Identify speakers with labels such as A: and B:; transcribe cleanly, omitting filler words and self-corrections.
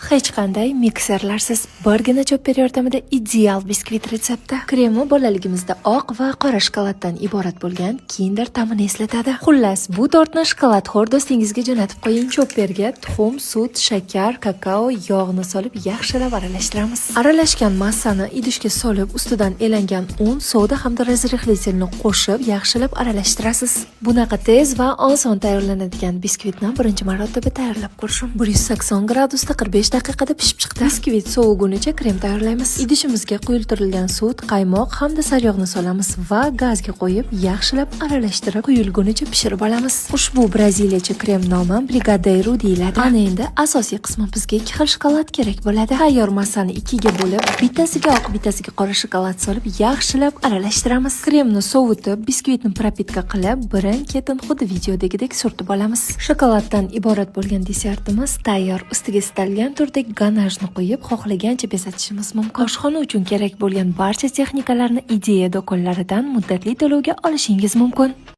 A: Hech qanday mikserlarsiz birgina chopper yordamida ideal biskvit retsepti. Kremi bolaligimizda oq va qora shokoladdan iborat bo'lgan Kinder ta'mini eslatadi. Xullas, bu tortni shokoladxo'r do'stingizga jo'natib qo'ying. Chopperga tuxum, sut, shakar, kakao, yog'ni solib yaxshilab aralashtiramiz. Aralashgan massani idishga solib, ustidan elangan un, soda hamda razrixlitelni qo'shib yaxshilab aralashtirasiz. Bunaqa tez va oson tayyorlanadigan biskvitni birinchi marotaba tayyorlab ko'rishim. 180 gradusda 45 daqiqada pishib chiqdi. Biskvit sovugunicha krem tayyorlaymiz. Idishimizga quyultirilgan sut, qaymoq hamda saryog'ni solamiz va gazga qo'yib, yaxshilab aralashtirib, quyulgunicha pishirib olamiz. Ushbu braziliyacha krem nomi brigadeiro deyiladi. Ana endi asosiy qismi bizga 2 xil shokolad kerak bo'ladi. Tayyor massani 2 ga bo'lib, bittasiga oq, bittasiga qora shokolad solib, yaxshilab aralashtiramiz. Kremni sovutib, biskvitni propitka qilib, birin-ketin xuddi videodagidek surtib olamiz. Shokoladdan iborat bo'lgan desertimiz tayyor. Ustiga istalgan turdagi ganajni qo'yib, xohlagancha bezatishimiz mumkin. Oshxona uchun kerak bo'lgan barcha texnikalarni Idea do'konlaridan muddatli to'lovga olishingiz mumkin.